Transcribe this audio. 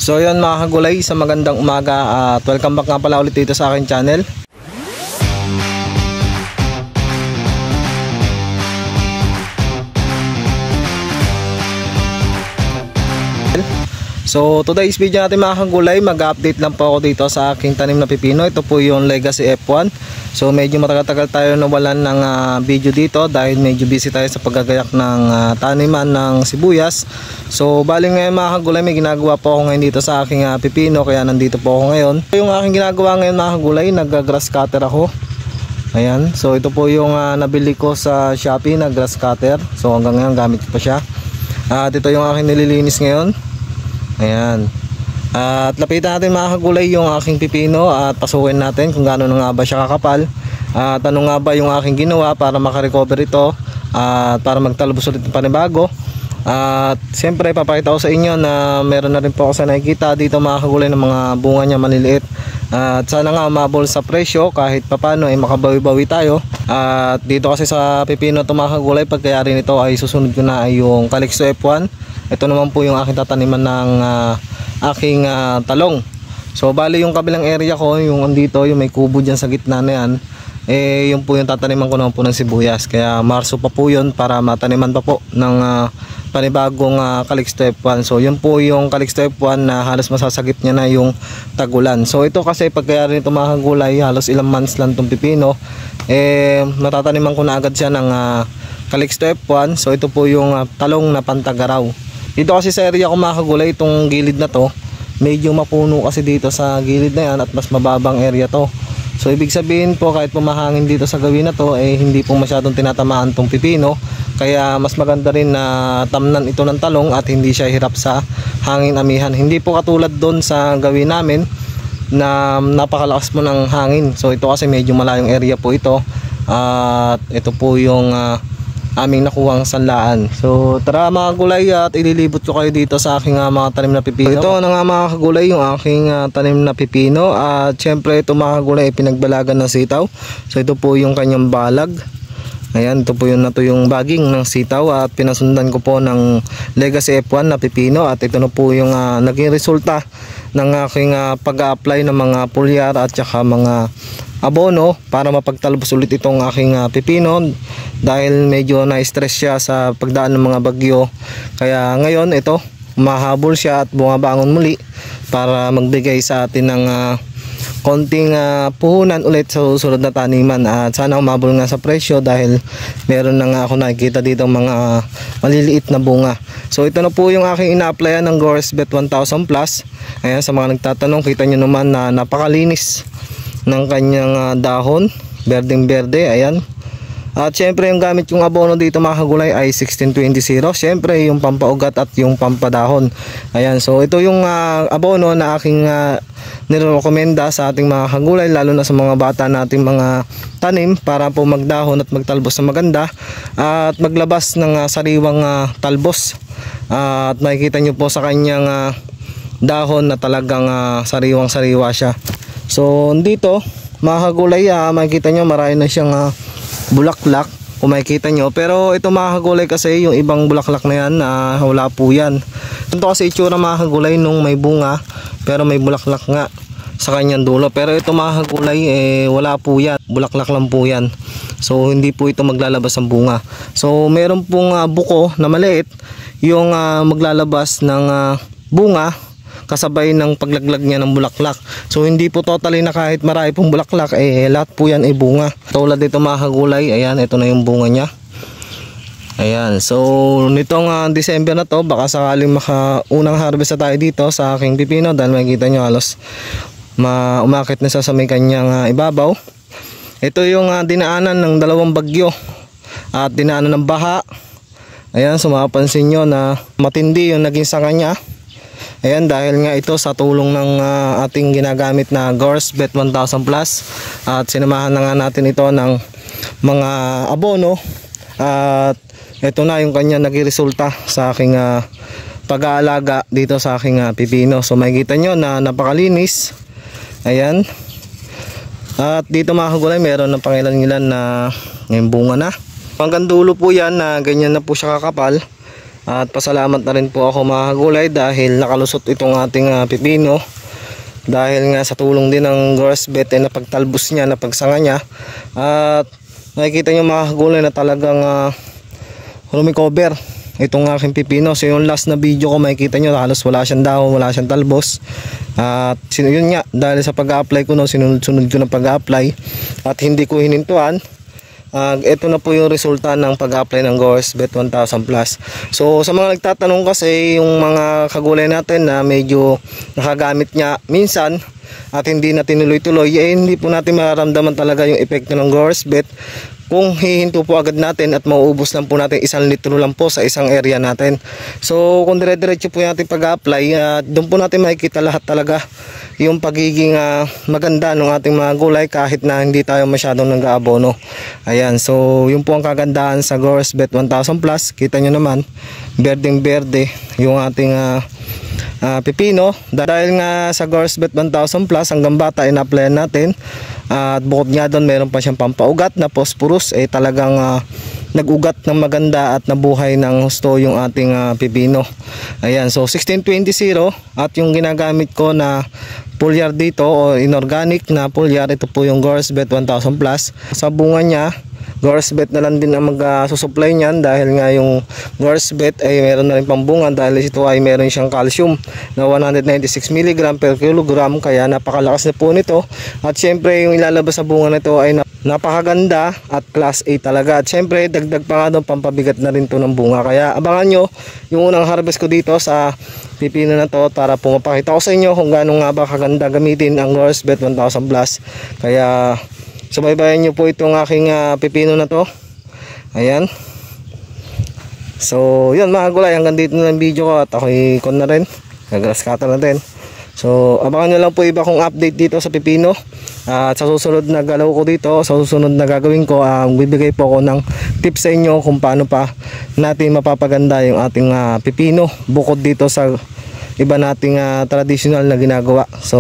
So yun mga kagulay, sa magandang umaga at welcome back nga pala ulit dito sa aking channel. So today's video natin mga kagulay, mag-update lang po ako dito sa aking tanim na pipino. Ito po yung Legacy F1. So medyo matagal-tagal tayo nawalan ng video dito dahil medyo busy tayo sa paggagayak ng taniman ng sibuyas. So bali ngayon mga kagulay, may ginagawa po ako ngayon dito sa aking pipino, kaya nandito po ako ngayon. Yung aking ginagawa ngayon mga kagulay, nag-grass cutter ako. Ayan, so ito po yung nabili ko sa Shopee na grass cutter. So hanggang ngayon gamit ko pa siya. At ito yung aking nililinis ngayon. Ayan. At lapitan natin mga kagulay yung aking pipino at pasukin natin kung gaano na nga ba siya kakapal. At ano nga ba yung aking ginawa para makarecover ito at para magtalbos ulit ng panibago. At siyempre papakita ko sa inyo na meron na rin po ako sa nakikita dito mga kagulay ng mga bunga niya maliliit. At sana nga umabol sa presyo kahit papano ay makabawi-bawi tayo. At dito kasi sa pipino ito mga kagulay, pagkayari nito ay susunod ko na ay yung Calixto F1. Ito naman po yung aking tataniman ng aking talong. So bali yung kabilang area ko, yung andito, yung may kubo dyan sa gitna na yan, eh yung po yung tataniman ko naman po ng sibuyas. Kaya Marso pa po yun para mataniman pa po ng panibagong Calixto F1. So yun po yung Calixto F1 na halos masasagip niya na yung tagulan. So ito kasi pagkayari nito mga kagulay, halos ilang months lang itong pipino, eh natataniman ko na agad siya ng Calixto F1. So ito po yung talong na pantagaraw. Dito kasi sa area ko mga kagulay, itong gilid na to, medyo mapuno kasi dito sa gilid na yan at mas mababang area to. So ibig sabihin po kahit pumahangin dito sa gawin na to, eh hindi po masyadong tinatamaan tong pipino. Kaya mas maganda rin na tamnan ito ng talong at hindi siya hirap sa hangin amihan. Hindi po katulad doon sa gawin namin na napakalakas mo ng hangin. So ito kasi medyo malayong area po ito. At ito po yung aming nakuhang sanlaan. So tara mga kagulay at ililibot ko kayo dito sa aking mga tanim na pipino. Ito na nga mga kagulay yung aking tanim na pipino. At syempre ito mga kagulay ay pinagbalagan ng sitaw. So ito po yung kanyang balag. Ayan, ito po yung baging ng sitaw at pinasundan ko po ng Legacy F1 na pipino. At ito na po yung naging resulta ng aking pag-a-apply ng mga pulyar at saka mga abono para mapagtalbos ulit itong aking pipino dahil medyo na-stress siya sa pagdaan ng mga bagyo. Kaya ngayon ito, mahabol siya at bumabangon muli para magbigay sa atin ng konting puhunan ulit sa susunod na taniman. At sana umabol nga sa presyo dahil meron na nga ako nakikita dito mga maliliit na bunga. So ito na po yung aking ina-applyan ng Goresbet 1000 Plus. Ayan, sa mga nagtatanong, kita nyo naman na napakalinis ng kanyang dahon, berdeng berde. Ayan. At syempre yung gamit yung abono dito mga kagulay ay 16-20-0. Syempre yung pampaugat at yung pampadahon. Ayan, so ito yung abono na aking nirekomenda sa ating mga kagulay, lalo na sa mga bata nating mga tanim para po magdahon at magtalbos na maganda at maglabas ng sariwang talbos. At makikita nyo po sa kanyang dahon na talagang sariwang sariwa siya. So dito mga kagulay, makikita nyo marami na siyang bulaklak kung makikita nyo. Pero ito mga kagulay kasi yung ibang bulaklak na yan wala po yan. Ito kasi itsura mga kagulay nung may bunga pero may bulaklak nga sa kanyang dulo. Pero ito mga kagulay wala po yan, bulaklak lang po yan. So hindi po ito maglalabas ng bunga. So meron pong buko na maliit yung maglalabas ng bunga kasabay ng paglaglag niya ng bulaklak. So hindi po totally na kahit marami pong bulaklak, lahat po yan ay bunga. Tulad dito mga kagulay, ayan, ito na yung bunga niya. Ayan, so nitong December na to, baka sakaling unang harvest na tayo dito sa aking pipino dahil makikita nyo halos umakit na sa may kanyang ibabaw. Ito yung dinaanan ng dalawang bagyo at dinaanan ng baha. Ayan, so mapapansin nyo na matindi yung naging sanga niya. Ayan, dahil nga ito sa tulong ng ating ginagamit na Goresbet 1000 Plus at sinamahan na nga natin ito ng mga abono at ito na yung kanya naging resulta sa aking pag-aalaga dito sa aking pipino. So makikita nyo na napakalinis. Ayan. At dito mga kagulay, meron ng pangilan-ilan na ngayon bunga na. Hanggang dulo po yan na ganyan na po siya kakapal. At pasalamat na rin po ako mga kagulay dahil nakalusot itong ating pipino. Dahil nga sa tulong din ng Goresbet ay napagtalbos niya, napagsanga niya. At nakikita nyo mga kagulay na talagang rumikover itong aking pipino. So yung last na video ko makikita nyo halos wala siyang dahon, wala siyang talbos. At yun nga, dahil sa pag-a-apply ko, sinunod ko na pag-a-apply at hindi ko hinintuan. Ito na po yung resulta ng pag-apply ng Goresbet 1000 plus. So sa mga nagtatanong kasi yung mga kagulay natin na medyo nakagamit niya minsan at hindi na tinuloy-tuloy, hindi po natin mararamdaman talaga yung epekto ng Goresbet kung hihinto po agad natin at mauubos lang po natin 1 litro lang po sa isang area natin. So kung dire-diretso po natin pag-apply, doon po natin makikita lahat talaga yung pagiging maganda ng ating mga gulay kahit na hindi tayo masyadong nag-aabono. Ayan, so yun po ang kagandahan sa Goresbet 1000 plus. Kita nyo naman, berdeng berde yung ating pipino. Dahil nga sa Goresbet 1000 plus hanggang bata ina-applyan natin. At bukod nga doon meron pa siyang pampaugat na phosphorus, talagang nag-ugat ng maganda at nabuhay ng husto yung ating pipino. Ayan, so 1620 at yung ginagamit ko na foliar dito o inorganic na foliar, ito po yung Goresbet 1000 plus. Sa bunga niya, Goresbet na lang din ang mag-susupply niyan dahil nga yung Goresbet ay meron na rin pambunga dahil ito ay meron siyang calcium na 196 mg per kilogram, kaya napakalakas na po nito. At syempre yung ilalabas sa bunga nito ay napakaganda at class A talaga. At syempre dagdag pa nga doon, pampabigat na rin to ng bunga. Kaya abangan nyo yung unang harvest ko dito sa pipino na to para po mapakita ko sa inyo kung gaano nga ba kaganda gamitin ang Goresbet 1000 plus. Kaya subaybayan nyo po itong aking pipino na to. Ayan. So yun mga gulay, hanggang dito na ang video ko at ako'y kon na rin, nag-grass cutter na din. So abangan nyo lang po iba kong update dito sa pipino. At sa susunod na galaw ko dito, sa susunod na gagawin ko, bibigay po ako ng tips sa inyo kung paano pa natin mapapaganda yung ating pipino bukod dito sa iba nating traditional na ginagawa. So